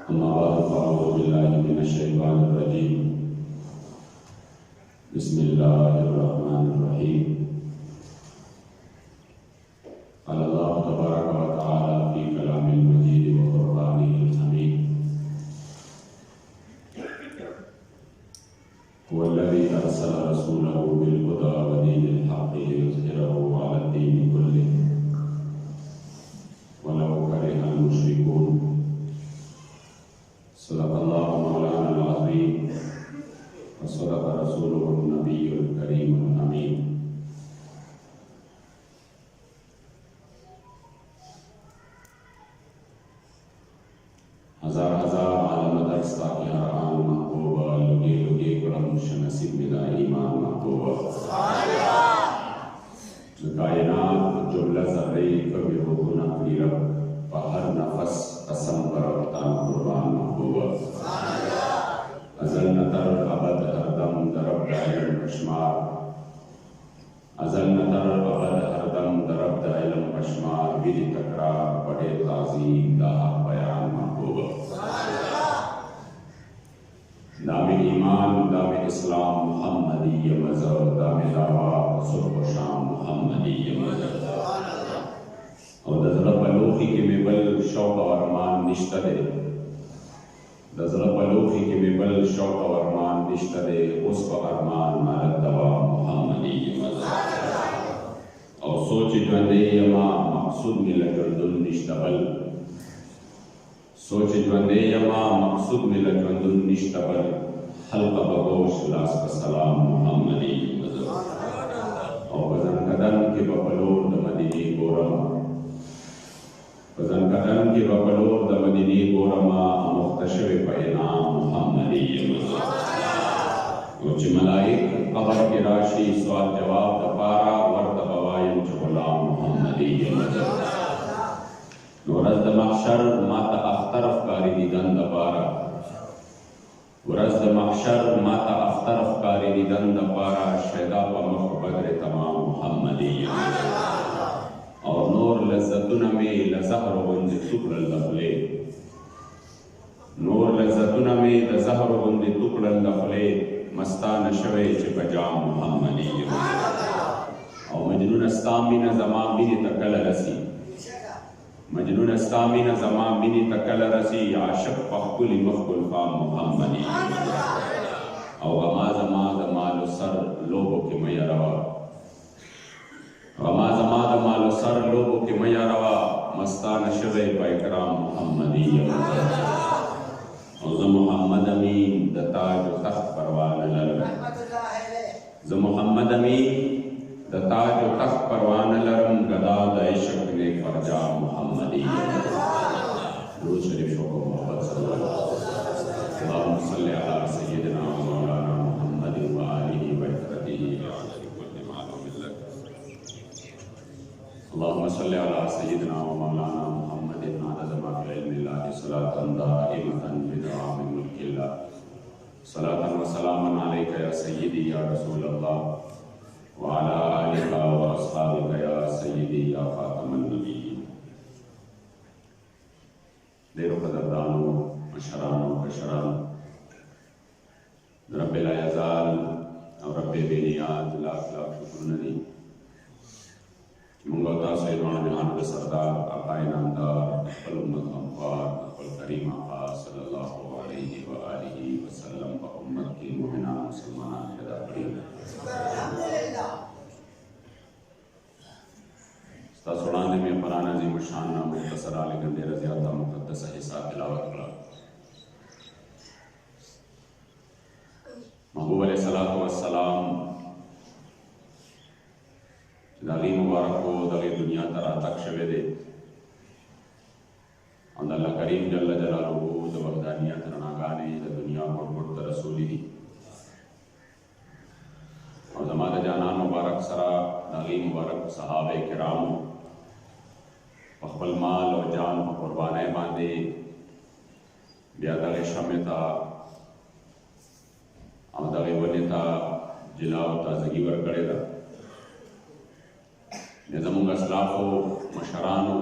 अम्मा बाद फ़अऊज़ु बिल्लाहि मिनश्शैतानिर्रजीम। बिस्मिल्लाहिर्रहमानिर्रहीम। अल्लाहु तबारक व तआला फ़ी कलामिल मजीद व क़ुरआनिल हमीद। हुवल्लज़ी अरसला रसूलहु बिल हुदा व दीनिल हक़्क़ि लियुज़हिरहु अलद्दीनि कुल्लिहि वलौ करिहल मुश्रिकून। सदक़ल्लाहु मौलाना अज़ीम व सदक़ रसूलुहुन नबियुल करीमुल अमीन। हजार हजार आलम दरस्ता की हर आन महबूबा लुगे लुगे कुरम शनसीब मिला ईमान महबूबा कायनात जुमला ज़र्रे कभी रुकुना क़रीब हर नफस कसम बरकतान कुर्बान महबूबा अज़ल नतर अबद हरदम दरब दाइलम कश्मार अज़ल नतर अबद हरदम दरब दाइलम कश्मार बिरी तकरार बड़े ताज़ीम दाह बयान महबूबा दामे ईमान दामे इस्लाम मुहम्मदी मज़हब दामे दावा सुबह शाम मुहम्मदी मज़हब और दज़रा बलोखी के मेबल शौक़ और अरमान निश्तदे दज़रा बलोखी के मेबल शौक़ और अरमान निश्तदे उस पर अरमान मारत दवा मुहम्मदी मज़हब और सोच जंदे यमा मकसूद मिल जंदुल निश्तबल सोच जंदे यमा मकसूद मिल जंदुल निश्तबल हल्का बगोश लास का सलाम मुहम्मदी मज़हब और वज़न कदम के बबलोर द मदीने गोरमा वज़न कदम के बबलोर द मदीने गोरमा मुख्तशब पैनाम मुहम्मदी मज़हब और मलाइक कबर के राशि सवाल जवाब दपारा वर्द बवायम गुलाम मुहम्मदी मज़हब नौरज़ महशर माता अख्तरफ कारी दीदन दपारा वरज़ महशर माता अख्तरफ कारी दीदन दपारा शैदा पमख बदर तमाम मुहम्मदी और नूर लज़्ज़तुन में लज़हर बंद टुकड़ल दफले नूर लज़्ज़तुन में लज़हर बंद टुकड़ल दफले मस्तान शवे चिपजाम मुहम्मदी और मजनून अस्तामी न ज़मां बिनी तकल रसी मजनून अस्तामी न ज़मां बिनी तकल रसी आशिक़ पख्कुली मखबुल फ़ाम मुहम्मदी और गमा ज़मा ज़मालो सर लोगों के मैया रवा गमा ज़मा ज़मालो सर लोगों के मैया रवा मस्तान शवे पैकराम मुहम्मदी और ज़ मुहम्मद अमीन दताज तख्त परवान लरम ज़ मुहम्मद अमीन दताज तख्त परवान लरम गदा इश्क़ ने फरजा मुहम्मदी दुरूद शरीफ शौक़ मोहब्बत सल्लल्लाहु अलैहि अला सय्यिदिना व मौलाना मुहम्मद व आलिहि व इत्तरतिही अला कुल्लि मालूम लक अल्लाहुम्मा सल्लि अला सय्यिदिना व मौलाना मुहम्मद अदद मा फी इल्मिल्लाहि सलातन दाइमतन बिदवामिल मुल्किल्लाह सलातन व सलामन अलैका या सय्यिदी या रसूलल्लाह व अला आलिका व अस्हाबिका या सय्यिदी या खातमन नबिय्यीन। देरो कदरदानो मशरानो कशरान रब्बे ला यज़ाल और रब्बे बेनियाज लाख लाख शुक्र नदी मंगोता सैयदना जहान के सरदार आकाए नामदार अक़ल उम्मत हमवार अक़ल करीम आका सल्लल्लाहु अलैहि व आलिहि वसल्लम व उम्मत की मोमिना मुसलमान पैदा करी सुनाने में पराना अज़ीम शान ना मुख्तसर आले गंदे रज़ियाता मुक़द्दस हिस्सा तिलावत करा महबूब अलैहिस्सलातु वस्सलाम दागी मुबारक को दागी दुनिया तरा तक शवे दे और अल्लाह करीम जल्ल जलालुहु द वहदानियत रनागाने द दुनिया मुड़ मुड़ द रसूली दी और ज़मादा जानान मुबारक सरा दागी मुबारक सहाबे किराम अक़बल माल और जान को कुर्बाने बांधे ब्यादे शमेता और दगे वनेता जिला और ताज़गी वर करेगा निज़ामुंग असलाफ़ो मशरानो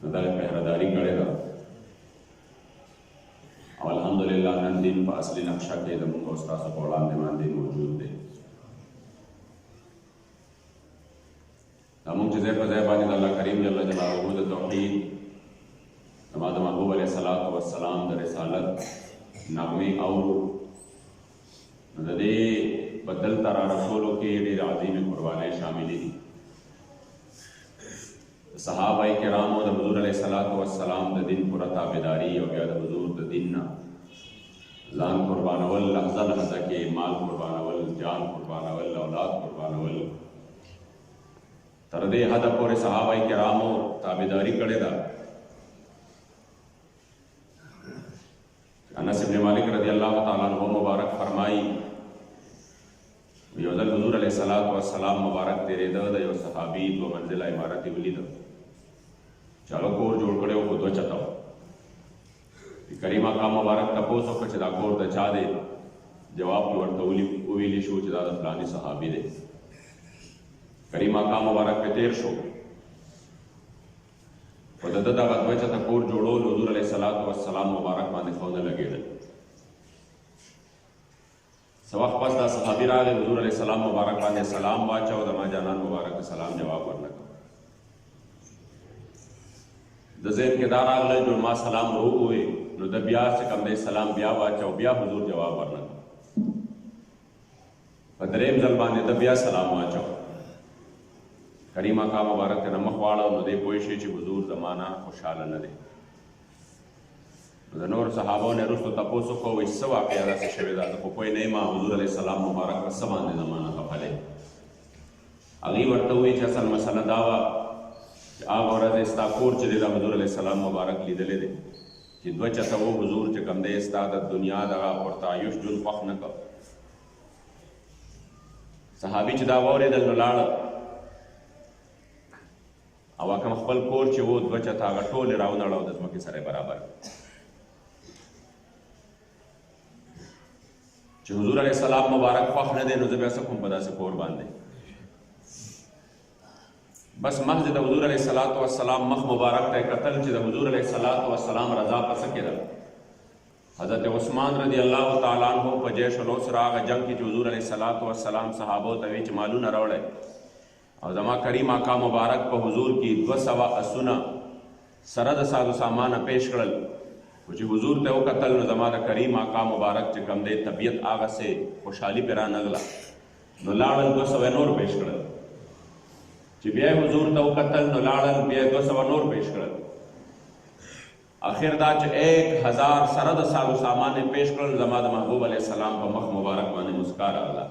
नदाए पहरादारी करेगा دین په اصلي نقشه کې زموږ او ستاسو په وړاندې باندې موجود دی. دا موږ چې ځای په ځای باندې د الله کریم جل جلاله د توحید د محبوب علیه الصلاۃ والسلام د رسالت نغمې اورو، نو د دې بدل تر رسولو کې ډېر عظیمې قربانۍ شاملې دي. صحابه کرامو د حضور علیه الصلاۃ والسلام د دین پوره تابعداري او بیا د حضور د دین نه ځان قربانول، لحظه لحظه کې مال قربانول، جان قربانول، اولاد قربانول، تر دې حده پورې صحابه کرامو تابعداري کړې ده. انس بن مالک رضی الله تعالی عنہ مبارک فرمایي یو ځل حضور علیه الصلاۃ والسلام مبارک تېرېده، د یو صحابي 2 منزله عمارت یې ولیده چې هغه کور جوړ کړی و، خو 2 چته و. کریم آقا مبارک تپوس وکړه چې دا کور د چا دی؟ جواب کې ورته وویلی شو چې دا د فلاني صحابي دی. کریم آقا مبارک پې تېر شو، خو د ده دغه 2 چته کور جوړول حضور علیه الصلاۃ والسلام مبارک باندې ښه ونه لګېدل. څه وخت پس دا صحابي راغی، حضور علیه السلام مبارک باندې سلام واچو، د ما جانان مبارک سلام جواب ورنه کړ. د ذهن کې دا راغلی جو ما سلام ووایي، نو د بیا چې کوم دی سلام بیا واچو، بیا حضور جواب ورنه کړ. په 3م ځل باندې د بیا سلام واچو. کریم آقا مبارک ته مخ واړو، نو دی پوه شي چې حضور زمانه خوشحاله نه دی. د نور صحابو نه وروسته تپوس وکړو، وایي څه واقعه داسې شوې ده؟ زه خو پوه نه یم حضور علیه السلام مبارک په څه باندې زمانه خفه دی. هغې ورته ووایي چې اصل مسله دا وه چې هغه ورځ ستا کور چې دی د حضور علیه السلام مبارک لیدلی دی چې 2 چته و، حضور چې کوم دی ستا د دنیا دغه پرتعیش ژوند خوښ نه کړ. صحابي چې دا واورېدل نو لاړه، او کوم خپل کور چې و 2 چته هغه ټول یې راونړو، د ځمکې سره برابر. چې حضور علیه السلام مبارک خوښ نه دی، نو زه بیا څه کوم په داسې کور باندې؟ بس محض د حضور علیه الصلاۃ والسلام مخ مبارک ته کتل چې د حضور علیه الصلاۃ والسلام رضا په څه کې ده. حضرت عثمان رضی الله تعالی عنہ په جیش العسرا هغه جنگ کې چې حضور علیه الصلاۃ والسلام صحابو ته وی چې مالونه راوړی، او زما کریم آقا مبارک په حضور کې 200 اسونه سره د سازو سامانه پیش کړل. خو چې حضور ته وکتل نو زما د کریم آقا مبارک چې کوم دی طبیعت هغه سې خوشحالي پرې رانغله، نو لاړل 200 نور پیش کړل. چې بیا حضور ته وکتل نو لاړل بیا 200 نور پیش کړل. آخر دا چې 1000 سره د سازو سامان پیش کړل، زما د محبوب علیه السلام په مخ مبارک باندې مسکا راغله.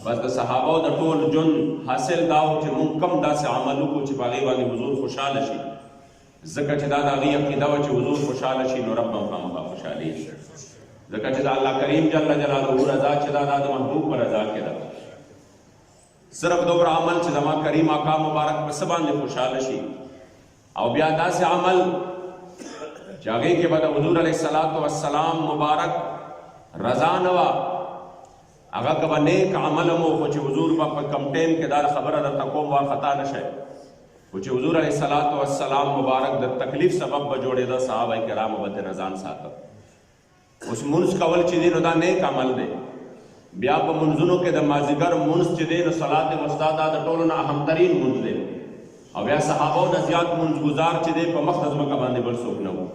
بس د صحابو د ټول ژوند حاصل دا و چې موږ کم داسې عمل وکړو چې په هغې باندې حضور خوشحاله شي، ځکه چې دا د هغې عقیده وه چې حضور خوشحاله شي نو رب به خامخا خوشحالېږي. ځکه چې د الله کریم جل جلاله رضا چې دا د محبوب په رضا کې ده. صرف دومره عمل چې زما کریم آقا مبارک په څه باندې خوشحاله شي، او بیا داسې عمل چې هغې کې به د حضور علیه الصلاۃ والسلام مبارک رضا نه وه، هغه که به نیک عمل مو، خو چې حضور به په کم ټایم کې دا خبره درته کوم وارخطا نه شئ، خو چې حضور علیه الصلاۃ والسلام مبارک د تکلیف سبب به جوړېده، صحابه کرامو به ترې ځان ساته. اوس مونځ کول چې دی نو دا نیک عمل دی. بیا په منځونو کې د مازدیګر مونځ چې دی نو صلات وسطی دا د ټولو نه اهمترین مونځ دی، او بیا صحابو نه زیات مونځګزار چې دی په مخ د ځمکه باندې بل څوک نه و.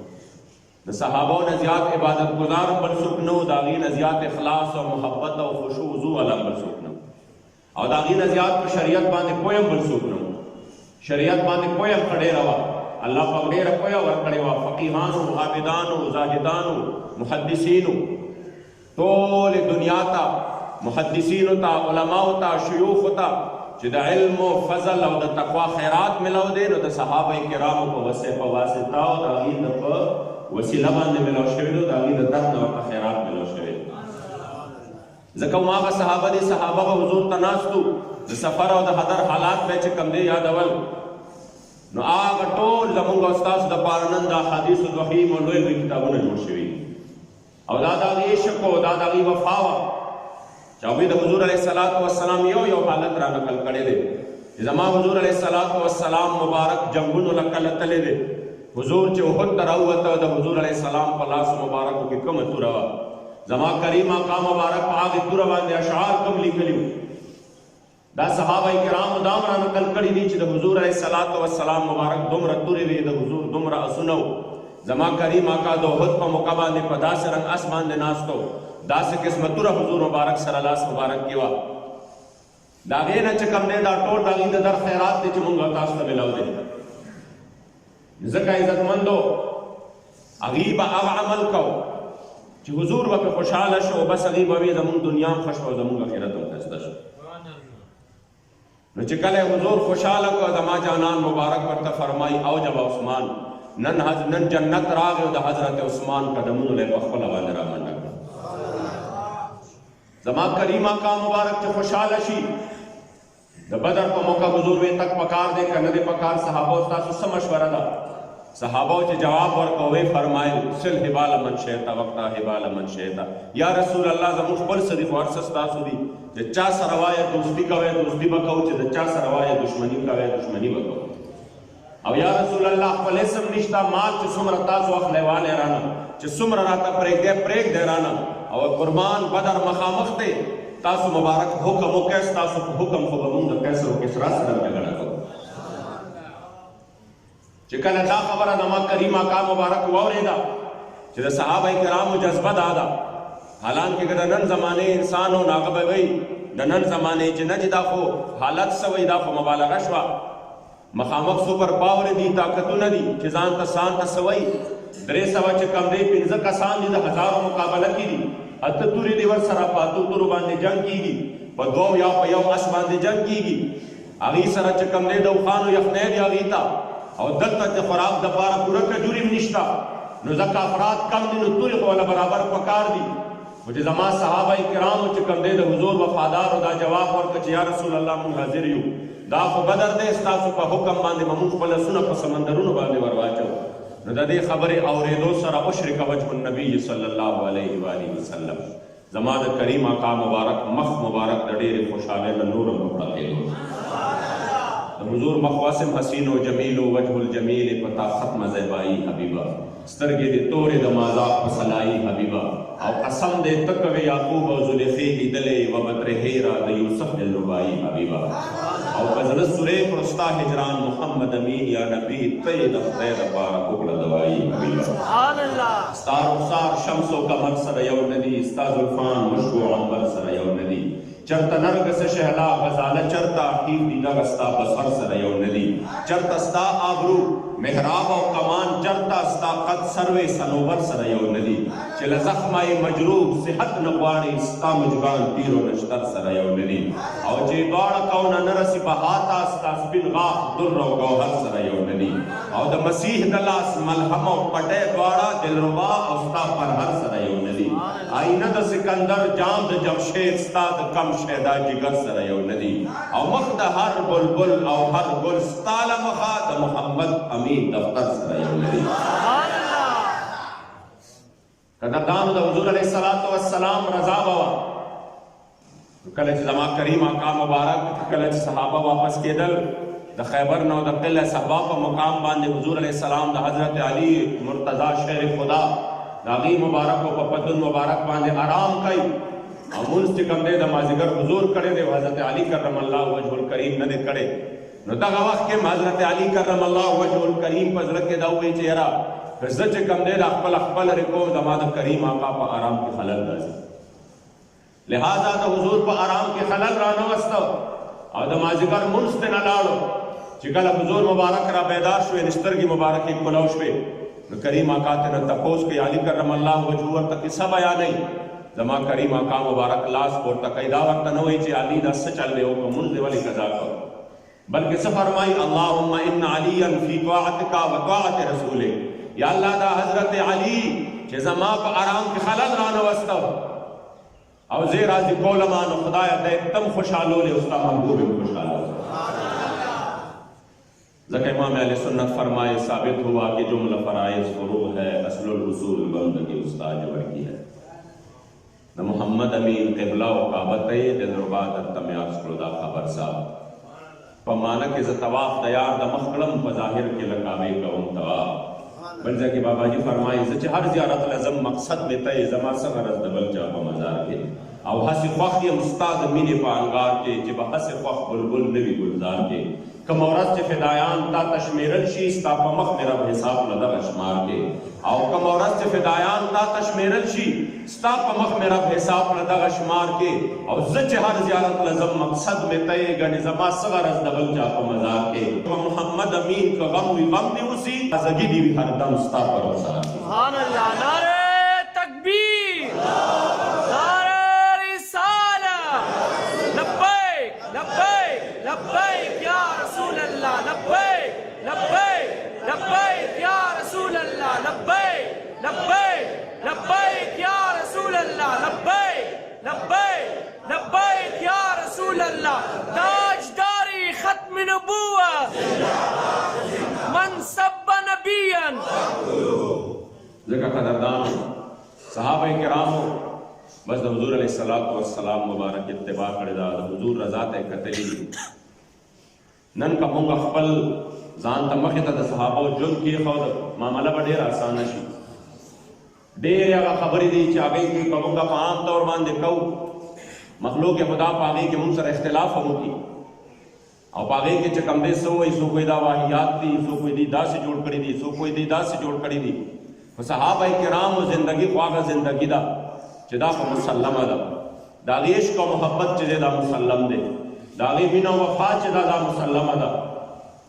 د صحابو نه زیات عبادت گزار بل څوک نه و، د هغې نه زیات اخلاص او محبت او خشوع وضو والا بل څوک نه و، او د هغې نه زیات په شریعت باندې پوه هم بل څوک نه و. شریعت باندې پوه هم ښه ډېره وه، الله پاک ډېره پوهه ورکړې وه. فقیهانو، عابدانو، زاهدانو، محدثینو، ټولې دنیا ته، محدثینو ته، علماو ته، شیوخو ته چې د علم و فضل او د تقوا خیرات ملو دی، نو د صحابه کرامو په واسطه او د هغې د په وسیله باندې ملو شوي دي، د هغې د درد نه ورته خیرات ملو شوی دی. ځکه هماغه صحابه دي، صحابه به حضور ته ناستو، د سفر او د حضر حالات به چې کوم دی یادول، نو هغه ټول زمونږ او ستاسو دپاره نن د احادیثو دوحیم او لوی لوی کتابونه جوړ شوي، او دا د هغې عشق و، دا د هغې وفا وه چې هغوی د حضور علیه الصلاۃ والسلام یو حالت را نقل کړی دی چې زما حضور علیه الصلاۃ والسلام مبارک جنګونو له کله تللی دی، حضور چې احد ته راووته د حضور علیه السلام په لاس مبارکو کې کومه توره وه زما کریم آقا مبارک په هغې توره باندې اشعار کوم لیکلي وو دا صحابه کرامو دا هم رانقل کړي دي چې د حضور علیه السلام مبارک دومره تورې وې د حضور دومره اسونه وو زما کریم آقا د احد په موقع باندې په داسې رنګ اس باندې ناست و داسې قسمه توره حضور مبارک سره لاس مبارک کې وه د هغې نه چې کوم دی دا ټول د هغې د در خیرات دی چې مونږ تاسو ته میلاو دی ځکه عزتمندو هغې به هغه عمل کو چې حضور به پرې خوشحاله شو بس هغې به وي زمونږ دنیا هم ښه شوه او زمونږ اخرت هم ښایسته شو نو چې کله حضور خوشحاله کړه زما جانان مبارک ورته فرمایي اوجب عثمان نن جنت راغی او د حضرت عثمان قدمونو له په خپله باندې رامنډه کړه زما کریم آقا مبارک چې خوشحاله شي د بدر په موقع حضور وی تک پکار دی که نه دی پکار صحابه ستاسو څه مشوره ده صحابه چې جواب ورکوي فرمایل سل حبال من شئت وقتا حبال من شئت یا رسول الله زموږ خپل څه دي خو هر څه ستاسو دي د چا سره وایه دوستي کوئ دوستي به کوو چې د چا سره وایه دشمني کوئ دشمني به کوو او یا رسول الله خپل اسم نشته مال چې څومره تاسو اخلی والی رانه چې څومره راته پرېږدی پرېږدی رانه او قربان بدر مخامخ دی تاسو مبارک حکم وکړئ ستاسو په حکم خو به مونږ د قیصر و کسرا سره جګړه کوو چې کله دا خبره زما کریم آقا مبارک واورېده چې د صحابه کرامو جذبه دا ده حالانکې که د نن زمانې انسان و نو هغه به وایي د نن زمانې چې نه چې دا خو حالت څه وایي دا خو مبالغه شوه مخامخ سوپر پاور دي طاقتونه دي چې ځان ته سان ته څه وایي 300 چې کم دی 15 کسان دي د 1000 مقابله کې دي اته تورې دي ورسره په اتو تورو باندې جنګ کېږي په دوو یا په یو اس باندې جنګ کېږي هغې سره چې کم دی د اوښانو یخنۍ دي هغې ته او دلته د خوراک دپاره پوره کجوري هم نشته نو ځکه افراد کم دي نو تورې خو والا برابر پکار دي خو چې زما صحابه کرامو چې کم دی د حضور وفادارو دا جواب ورکړه چې یا رسول الله مونږ حاضر یو دا خو بدر دی ستاسو په حکم باندې به مونږ خپل اسونه په سمندرونو باندې ور واچو نو د دې خبرې اورېدو سره اشرک وجه النبي صلی الله علیه و آله وسلم زما د کریم آقا مبارک مخ مبارک د ډېرې خوشحالۍ نه نور هم وپړقېدو د حضور مخواسم حسین و جمیل و وجه الجمیل پتا ختم زیبایی حبیبا سترګې دې تورې د مازاق په سلایي حبیبا او قسم دې تکوي یعقوب او زلیخې لیدلې و بدر هیرا د یوسف دلربایي حبیبا او په زړه سورې پر ستا هجران محمد امین یا نبی ته د خدای دپاره وکړه دوایي حبیبا سبحان الله ستا رخسار شمس و قمر سره یو ندي ستا زلفان مشکو عنبر سره یو ندي چرته نرګس شهلا غزاله چرته ټیک دی دغه ستا بسر سره یو ندي چرته ستا آبرو محراب او کمان چرته ستا قد سروې صنوبر سره یو ندي چې له زخمه مجروح صحت نه غواړي ستا مجبان تیر و نشتر سره یو ندي او چې دواړه کونه نه رسي بهاته ستا سپین غاښ در او ګوهر سره یو ندي او د مسیح د لاس ملهم او پټۍ دواړه دلربا او ستا پرهر سره یو ندي آینه د سکندر جام د جمشید ستا د کم شیدا جگر سره یو ندي او مخ د هر بلبل او هر گل ستا له مخه د محمد امین دفتر سره یو ندي قدردانو د حضور علیه السلام رضا به وه کله چې زما کریم آقا مبارک کله چې صحابه واپس کېدل د خیبر نه د قلعه صحبا په مقام باندې حضور علیه السلام د حضرت علی مرتضی شیر خدا د هغې مبارک او په پتون مبارک باندې آرام کوي او مونځ چې کوم دی د مازدیګر حضور کړی دی حضرت علی کرم الله وجه الکریم نه دی کړی نو دغه وخت کې حضرت علی کرم الله وجه الکریم په زړه کې دا ووایي چې یاره زه چې کوم دی د خپل رکو زما د کریم آقا په آرام کې خلل راځي لہذا د حضور په آرام کې خلل رانوسته او د مازدیګر مونځ ته نه لاړو چې کله حضور مبارک را بیدار شوې د سترګې مبارکې کولو شوې نو کریم آقا ته نه تپوس کوي علی کرم الله وجهه ورته قصه بیانوي زما کریم آقا مبارک لاس پورته کوي دا ورته نه وایي چې علي دا څه چل دی وکړه مونځ دې ولې قضا کړو بلکې څه فرمایي اللهم ان علیا فی طاعتک و طاعت رسولک یا الله دا حضرت علی چې زما په آرام کې خلل رانوسته او زه راضي کولم نو خدایه دی تم خوشحالولې او ستا محبوب هم خوشحالولې ذکر امام اہل سنت فرمائے ثابت ہوا کہ جملہ فرائض فروع ہے اصل الرسول بندگی استاد ورکی ہے نہ محمد امین قبلہ و کعبت دل ربادت تمیاز کلودا خبر صاحب پمانا کے طواف دیار دا مخلم پظاہر کے لکابے کا انتوا बल जाके बाबा जी फरमाए सच हर जियारत लजम मकसद में तय जमा सगर दबल जा मजार के और हस ख्वाह मुस्ताद मीने पांगार के जब हस ख्वाह बुलबुल नबी गुलजार के कमौरत से फिदायान ता तशमेरल शीस ता पमख मेरा हिसाब लदा अशमार के और कमौरत से फिदायान ता तशमेरल शी ता पमख मेरा हिसाब लदा अशमार के और सच हर जियारत लजम मकसद में तय गने जमा सगर दबल जा मजार के मोहम्मद अमीन का गम दी उसी अजगी दी हर दम स्ता पर सुभान अल्लाह। नारे तकबीर, नारे रिसालत, लब्बैक लब्बैक लब्बैक या रसूल अल्लाह, लब्बैक लब्बैक लब्बैक या रसूल अल्लाह, लब्बैक लब्बैक लब्बैक या रसूल अल्लाह, लब्बैक लब्बैक लब्बैक या रसूल अल्लाह। ताजदारी खत्म नबूवत मनसब नबियन। जगह कदरदान सहाबा किरामो बस हुजूर अलैहिस्सलातु वस्सलाम मुबारक इत्तिबा करे दा हुजूर रजा ते कतली नन का मुंगा खपल जान तमखे त सहाबा जुल की खौद मामला बड़े आसान शी डेर या खबरी दी चागे की कमुंगा आम तौर मान दे कऊ मखलूक खुदा पागे के मुंसर इख्तिलाफ होती और पागे के चकमदे सो सो कोई दा वाहियात थी सो कोई दी दा से जोड़ करी दी सो कोई दी दा से जोड़ करी दी सहाबा किराम जिंदगी ख्वाह जिंदगी दा चिदा को मुसल्लम दा दागेश को मोहब्बत चिदे दा मुसल्लम दे दागे बिना वफा चिदा दा मुसल्लम दा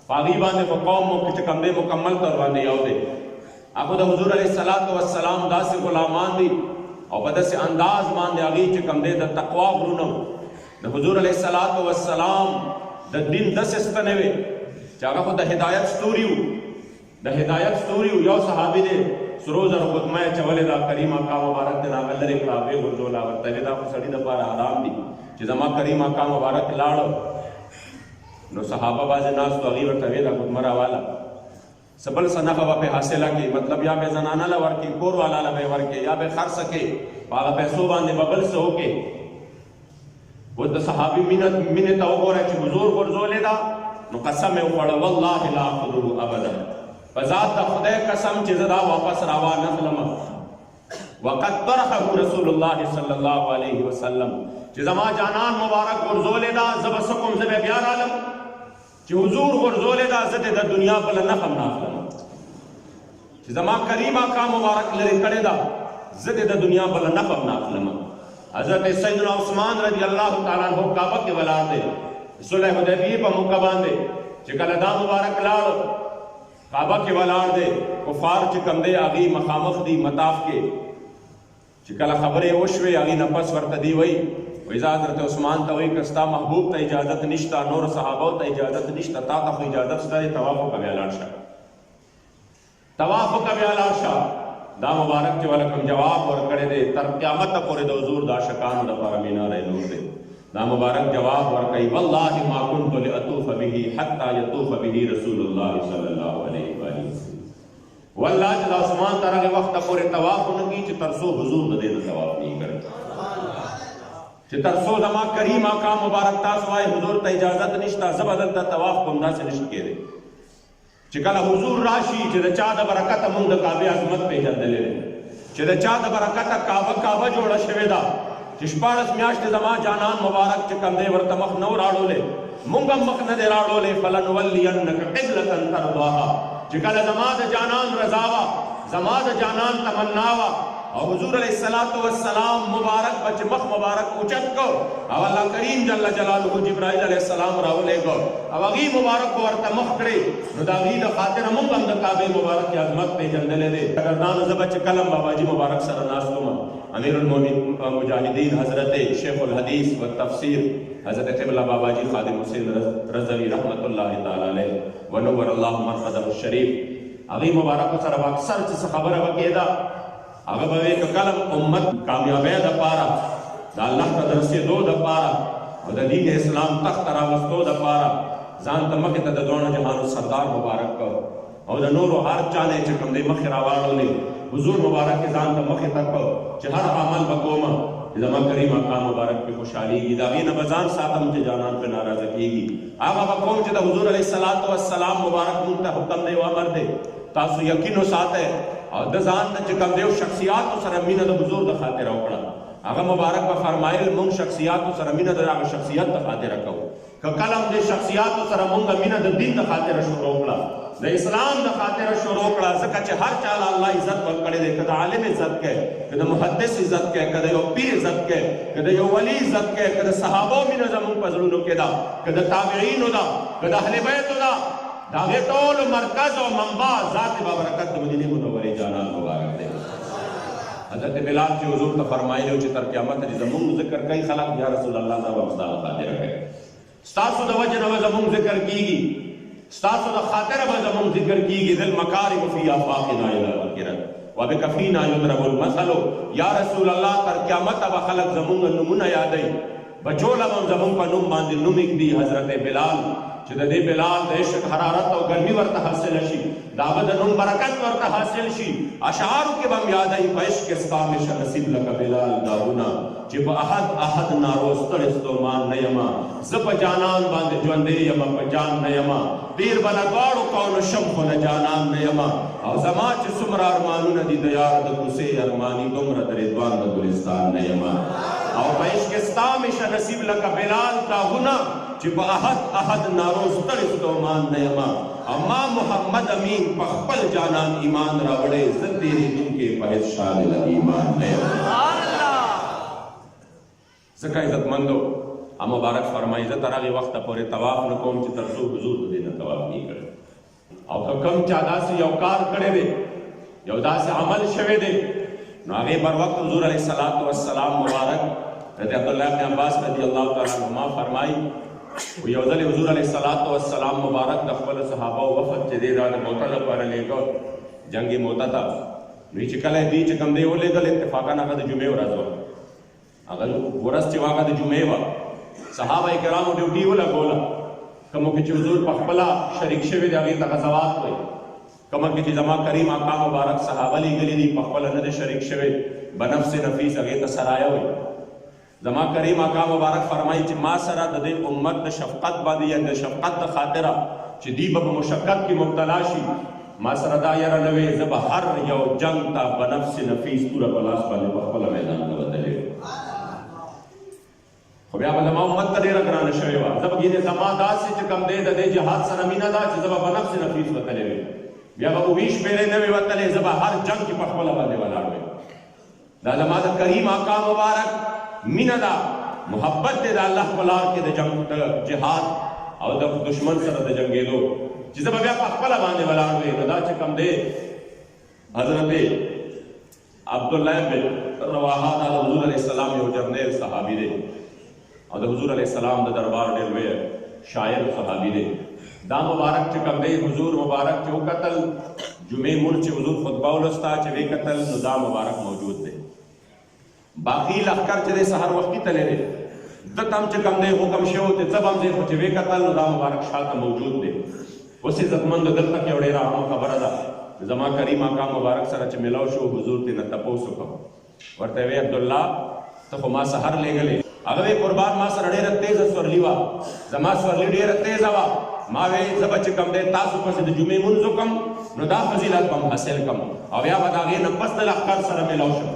पागी बांधे को कौम को चकमदे मुकम्मल करवाने याव दे आपको दा हुजूर अलैहिस्सलातु वस्सलाम दा से गुलामान दी और बद से अंदाज मान दे आगे चकमदे दा तकवा गुरुनो दा हुजूर अलैहिस्सलातु वस्सलाम द दिन 10 स्तनेवे चागा को द हिदायत स्टोरी यो सहाबी दे सरोज और खुदमा चवले दा करीमा का मुबारक दे ना गल्ले क्लावे गुरजोला वरतले दा सड़ी द पार आराम दी कि जमा करीमा का मुबारक लाड़ो नो सहाबा बाज नास तो अगी वरतले दा खुदमरा वाला सबल सनफा पे हासिला की मतलब या बे जनाना ला वर की कोर वाला ला बे वर के या बे खर सके पागा पैसो बांधे बबल से होके वो द सहाबी मिनत तो गोरे कि हुजूर गुरजोले दा नो कसम वड़ वल्लाहि ला खुदू अबदा बजात दा खुदा कसम चिजदा वापस रावा नफलम वक़द तरहु रसूलुल्लाह सल्लल्लाहु अलैहि वसल्लम चिजमा जानन मुबारक गुरजोले दा जब सकुम जब प्यार आलम कि हुजूर गुरजोले दा जते द दुनिया बल नफम नाफलम चिजमा करीमा का मुबारक लरे करे दा जते द दुनिया बल नफम नाफलम हजरत सैयदना उस्मान रजी अल्लाह तआला अन्हु काबा के वला दे सुलह हुदैबिया पर मुक्का बांधे चिकल दा मुबारक लाड़ काबा के वलाड़ दे कुफार चिकंदे आगी मखामख दी मताफ के चिकल खबरे ओशवे आगी नफस वर्तदी वही वैजा हजरत उस्मान तवई कस्ता महबूब ता इजाजत निश्ता नूर सहाबा ता इजाजत निश्ता ता ता इजाजत ता तवाफ का व्यालाशा तवाफ का व्यालाशा दा मुबारक के वलकम जवाब और करे दे तर क़यामत तक दे हुजूर दा शकान दा परमीना रे नूर दे दा मुबारक जवाब और कई वल्लाहि मा कुन्तु लिअतूफ बिही हत्ता यतूफ बिही रसूलुल्लाह सल्लल्लाहु अलैहि वसल्लम वल्लाह दा उस्मान तरह के वक्त पूरे तवाफ उनकी च तरसो हुजूर दे तवाफ नहीं करे च तरसो दमा करीमा का मुबारक ता सवाए हुजूर ता इजाजत निश्ता जबरदस्त दा तवाफ कुंदा से निश्त के दे चिकला हुजूर राशि च चा द बरकत मुंद काबे अजमत पे जदले च चा द बरकत काबा जोड़ा शवेदा चिश्पारस म्याश जमा जानन मुबारक च कंदे वर्तमख नौ राड़ोले मुंगम मख न दे राड़ोले फलन वलियन्नक क़िबलतन तरवाहा चिकला जमा द जानन रजावा जमा द जानन तमन्नावा और हुजूर अलैहिस्सलातु वस्सलाम मुबारक बच मख मुबारक उचत को अब अल्लाह करीम जल्ल जलालुहु जिब्राइल अलैहिस्सलाम रावले को अब अगी मुबारक को वर्तमख करे नुदागी द खातिर मुंगम द काबे मुबारक की अजमत पे जंदले दे अगरदान जबच कलम बाबाजी मुबारक सरनास तुम अमीरुल मोमिनीन मुजाहिदीन हजरत शेखुल हदीस व तफसीर हजरत क़िबला बाबाजी खादिम हुसैन रज़वी रहमतुल्लाहि तआला अलैहि व नव्वर अल्लाहु मरक़दहु शरीफ अगी मुबारक सर अक्सर से खबर वकेदा अगर बवे कलम उम्मत कामयाबी द पारा द अल्लाह का दरसे दो द पारा और द दीन इस्लाम तख्त रावस्तो द पारा जान तमक त दोन जहान सरदार मुबारक को और द नूर हर चाने चकम दे मखरा वालों ने हुजूर मुबारक के जान तमक तक को हर अमल बकोमा जमा करीमा का मुबारक पे खुशहाली की दागी न बजान सातम के जानन पे नाराज कीगी आगा बकोम च द हुजूर अलैहिस्सलातु वस्सलाम मुबारक मुंता हुक्म दे व मर्दे تاسو یقین وساتئ او د ځان ته چې کوم دی شخصیاتو سره مینه د حضور د خاطره وکړه. هغه مبارک به فرمایل موږ شخصیاتو سره مینه د هغه شخصیت د خاطره کوو. که کله هم د شخصیاتو سره موږ مینه د دین د خاطره شروع کړه، د اسلام د خاطره شروع کړه، ځکه چې هر چا الله عزت ورکړی دی. که د عالم عزت کوي، که د محدث عزت کوي، که د یو پیر عزت کوي، که د یو ولی عزت کوي، که د صحابو مینه زموږ په زړونو کې ده، که د تابعینو ده، که د اهل بیتو ده، د هغې ټولو مرکز او منبع ذات بابرکت د مدینې منورې جانان مبارک دی. حضرت بلال چې حضور ته فرمایلی و چې تر قیامته چې زموږ ذکر کوي خلک، یا رسول الله دا به ستا د خاطره کوي، ستاسو د وجې نه به زموږ ذکر کېږي، ستاسو د خاطره به زموږ ذکر کېږي. ذل مکارم فی آفاقنا اذا ذکرت وبکفینا یضرب المثل. یا رسول الله تر قیامته به خلک زموږ نومونه یادوي، بچوله به زموږ په نوم باندې نوم ایږدي. حضرت بلال چې د دې بلال د عشق حرارت او ګرمي ورته حاصل شي، د هغه د نوم برکت ورته حاصل شي. اشعارو کې به هم یادوي په عشق ستا مې شه نصیب لکه بلال داغونه، چې په احد احد نارو ستړی ستومان نه یمه، زه په جانان باندې ژوندی یمه په جان نه یمه، پیر به له دواړو کونو شم خو له جانان نه یمه. او زما چې څومره ارمانونه دي د یار د کوڅې ارماني، دومره د رضوان د ګلستان نه یمه. او په عشق ستا مې شه نصیب لکه بلال داغونه، چې په احد احد نارو ستړی ستومان نه یمه. اما محمد امین په خپل جانان ایمان راوړی، زه تېرېدونکی په هېڅ شامل ایمان نه یم. ځکه عزتمندو مبارک فرمایي زه تر هغې وخته پورې طواف نه کوم چې تر څو حضور د دې نه طواف نه کړی. او که کوم چا داسې یو کار کړی دی، یو داسې عمل شوی دی، نو هغې بر وخت حضور علیه السلام مبارک حضرت عبدالله بن عباس رضی الله تعالی عنهما فرمایي یو ځل حضور علیه السلام مبارک د خپلو صحابه وفد چې دی دا د موته لپاره لېږه، جنګ موته ته. نو چې کله دوی چې کوم دی ولېږل اتفاقا هغه د جمعې ورځ وه، هغه ورځ چې هغه د جمعې وه، صحابه کرامو ډیوټي ولګوله. کومو کې چې حضور په خپله شریک شوي دي هغې ته غزوات وایي، کومه کې چې زما کریم آقا مبارک صحابه لېږلي دي په خپله نه دی شریک شوی، بنفس نفیس هغې ته سرایه وایي. زما کریم آقا مبارک فرمایي چې ما سره د دې امت د شفقت باندې یا د شفقت د خاطره چې دوی به په مشقت کې مبتلا شي، ما سره دا یره نه وې، زه به هر یو جنګ ته بنفس نفیس توره په لاس باندې په خپله میدان ته وتلی وم. خو بیا به زما امت ته ډېره ګرانه شوې وه. زه به ګینې زما داسې چې کوم دی د دې جهاد سره مینه ده چې زه به بنفس نفیس وتلی وې، بیا به اوویش پېرې نه وې وتلی، زه به هر جنګ کې په خپله باندې ولاړ وې. دا زما د کریم آقا مبارک مینه ده، محبت دی د الله په لار کې د جنګ جهاد او د دشمن سره د جنګېدو، چې زه به بیا په خپله باندې ولاړ وې. نو دا چې کوم دی حضرت عبدالله بن رواحه دا د حضور علیه السلام یو جرنیل صحابي دی او د حضور علیه السلام د دربار ډېر لوی شاعر صحابي دی. دا مبارک چې کوم دی حضور مبارک چې وکتل، جمعې مونځ چې حضور خطبه ولسته چې ویې کتل، نو دا مبارک موجود دی. باقي لښکر چې دی سهار وختي تللی دی، ده ته هم چې کوم دی حکم شوی دی ځه به هم ځې، خو چې ویې کتل نو دا مبارک شاته موجود دی. اوس عزتمندو دلته کې یو ډېره عامه خبره ده، زما کریم آقا مبارک سره چې میلاو شو، حضور ترې نه تپوس وکړ، ورته وی عبدالله ته خو ما سهار لېږلې. هغه وی قربان ما سره ډېره تیزه سورلي وه، زما سورلي ډېره تیزه وه، ما وی زه به چې کوم دی تاسو پسې د جمعې مونځ وکړم نو دا فضیلت به هم حاصل کړم او بیا به د هغې نه پس د لښکر سره میلاو شم.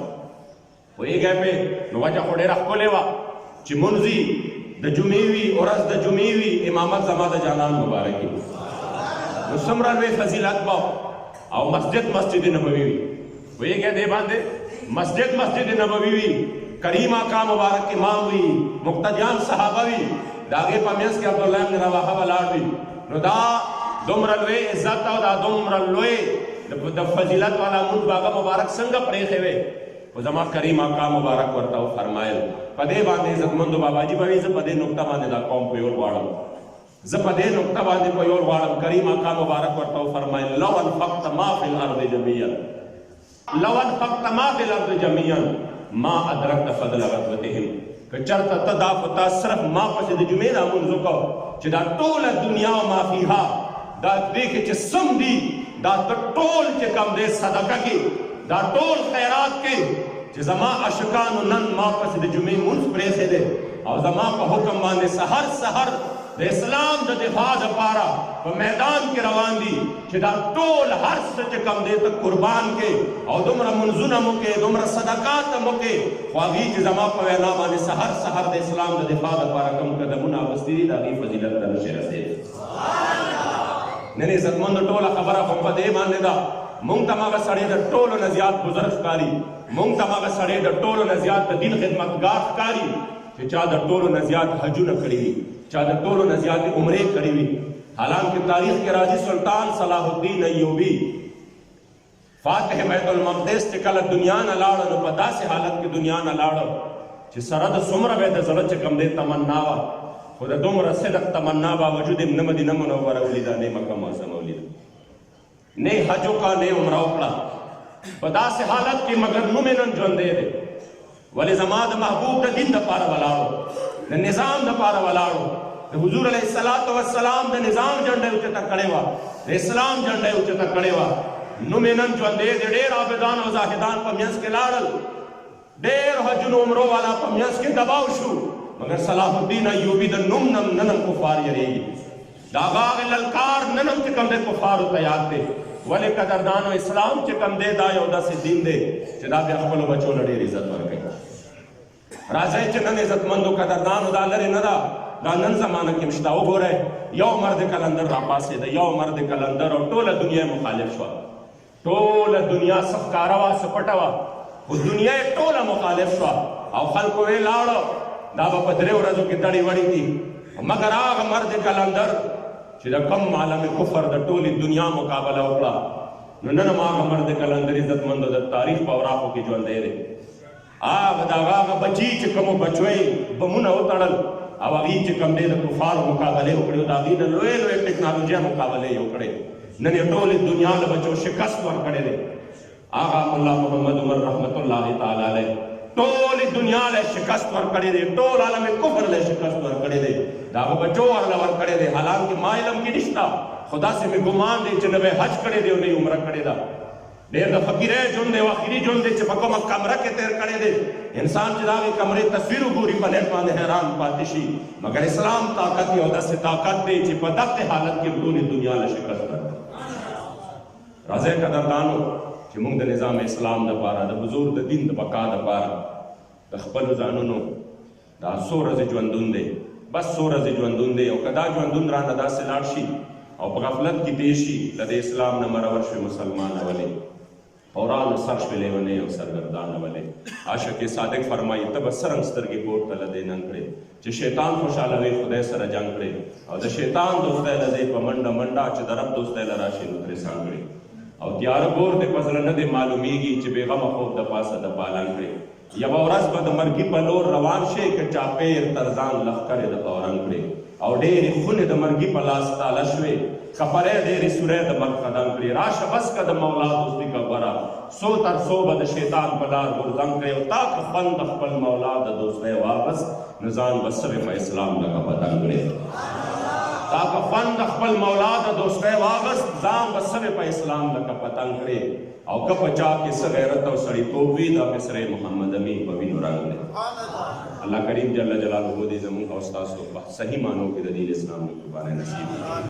پوهېږی پې نو وجه خو ډېره ښکلې وه چې مونځ وي، د جمعې وي، ورځ د جمعې وي، امامت زما د جانان مبارک وي، نو څومره لوی فضیلت به او مسجد نبوي وي. پوهېږی دې باندې مسجد نبوي وي، کریم آقا مبارک امام وي، مقتدیان صحابه وي، د هغې په منځ کې عبدالله بن رواحه ولاړ وي. نو دا دومره لوی عزت او دا دومره لوی د فضیلت والا مونځ به هغه مبارک څنګه پرېښی وی. خو زما کریم آقا مبارک ورته وفرمایل په دې باندې عزتمندو باباجي به وي، زه په دې نقطه باندې دا قوم په یور غواړم، زه په دې نقطه باندې په یور غواړم. کریم آقا مبارک ورته وفرمایل لو انفقت ما فی الارض جمیعا ما ادرکت فضل غزوتهم. که چرته ته دا خو تا صرف ما پسې د جمعې دا مونځ وکړو چې دا ټوله دنیا او ما فیها دا دې کې چې سم دي دا ته ټول چې کوم دی صدقه کې دا ټول خیرات کې چې زما عاشقانو نن ما پسې د جمعې مونځ پرېښی دی او زما په حکم باندې سحر د اسلام د دفاع لپاره په میدان کې روان دي چې دا ټول هر څه چې کم دی ته قربان کې او دومره منځونه مو کې دومره صدقات مو کې خو هغوی چې زما په وینا باندې سحر سحر د اسلام د دفاع لپاره کوم قدمونه اخیستي دي د هغوی فضیلت ته نشي رسېدلی. نن عزتمندو ټوله خبره خو په دې باندې ده مونږ ته هغه سړی د ټولو نه زیات بزرګ ښکاري، مونږ ته هغه سړی د ټولو نه زیات د دین خدمتګار ښکاري چې چا د ټولو نه زیات حجونه کړي وي، چا د ټولو نه زیات عمرې کړي وي. حالانکه تاریخ کې راځي سلطان صلاح الدین ایوبي فاتح بیت المقدس چې کله دنیا نه لاړه نو په داسې حالت کې دنیا نه لاړه چې سره د څومره به د زړه چې کوم دی تمنا وه خو د دومره صدق تمنا باوجود یې نه مدینه منوره ولیده نه مکه معظمه ولیده، نه حج وکړه نه عمره وکړه په داسې حالت کې مګر نوم یې نن ژوندی دی. ولې زما د محبوب د دین دپاره ولاړو، د نظام دپاره ولاړو، د حضور علیه السلام د نظام جنډه یې اوچته کړې وه، د اسلام جنډه یې اوچته کړې وه. نوم یې نن ژوندی دی. ډېر عابدان او زاهدان په منځ کې لاړل، ډېر حجونو عمرو والا په منځ کې دباو شو، مګر صلاح الدین ایوبي د نوم نن هم کفار یریږي. د هغه هغې للکار نن هم چې کوم دی کفارو ته یاد دی. ولې قدردانو اسلام چې کوم دی دا یو داسې دین دی چې دا بیا خپلو بچو له ډېر عزت ورکوي. راځئ چې نن عزتمندو قدردانو دا لرې نه ده، دا نن زمانه کې شته. وګورئ یو مرد کلندر راپاڅېده، یو مرد کلندر او ټوله دنیا مخالف شوه، ټوله دنیا څه ښکاره وه څه پټه وه خو دنیا یې ټوله مخالف شوه او خلکو یې لاړه دا به په 3 ورځو کې دړې وړې دي. مګر هغه مرد کلندر چې د کم عالم کفر د ټولې دنیا مقابله وکړه نو نن هم هغه مرد کلندر عزتمندو د تاریخ په اوراقو کې ژوندی دی. هغه د هغه بچي چې کومو بچو یې بمونه وتړل او هغوی چې کوم دی د کفارو مقابلې وکړې او د هغوی د لویې لویې ټکنالوژۍ مقابلې یې وکړې. نن یې ټولې دنیا له بچو شکست ورکړی دی. هغه ملا محمد عمر رحمت الله تعالی علیه ټولې دنیا له شکست ورکړی دی، ټول عالم کفر له شکست ورکړی دی، د هغه بچو ورله ورکړی دی. حالانکه ما علم کې نشته خو داسې مې ګمان دی چې نه به حج کړی دی او نه یې عمره کړې ده. ډېر د فقیرۍ ژوند دی او اخري ژوند دی چې په کومه کمره کې تېر کړی دی. انسان چې د هغې کمرې تصویر وګوري په نیټ باندې حیران پاتې شي. مګر اسلام طاقت یو داسې طاقت دی چې په دغه حالت کې ټولې دنیا له شکست ورکړي. راځئ قدردانو چې موږ د نظام اسلام دپاره د حضور د دین د بقا دپاره د خپلو ځانونو دا څو ورځې ژوندون دی، بس څو ورځې ژوندون دی او که دا ژوندون رانه داسې لاړ شي او په غفلت کې تېر شي له د اسلام نه مرور شوي مسلمانه ولې فورانو سر شوې لیونۍ او سرګردانه ولې. عاشق صادق فرمایي ته به څرنګ سترګې پورته له دې نن کړې چې شیطان خوشحالوي خدای سره جنګ کړې او د شیطان دوستی له دې په منډه منډه چې د رب دوستی له راشي نو ترې سنګ کړې او تیاره ګور دې په زړه نه دې معلومیږي چې بېغمه خوب د پاسه د پالن کړې. یوه ورځ به د مرګي په لور روان شې که چاپېر تر ځان لښکرې د اورنګ کړې او ډېرې خونې د مرګي په لاس تاله شوې کپرې ډېرې سورې د مرګ قدم کړې. راشه بس که د مولا دوستي که غوره سو تر سو به د شیطان په لار غورځنګ کړې او تا که خوند د خپل مولا د دوستۍ واپس نو ځان به سوې په اسلام لکه پتنګ کړې. تا که خوند د خپل مولا د دوستۍ واغست ځان به سوې په اسلام لکه پتنګ کړې او که په چا کې څه غیرت او سړیتوب وي دا مصرې محمد امین په وینو رنګ دی. الله کریم جل جلاله دې زموږ او ستاسو په صحیح معنو کې د دین اسلام قربانۍ نصیب کړي.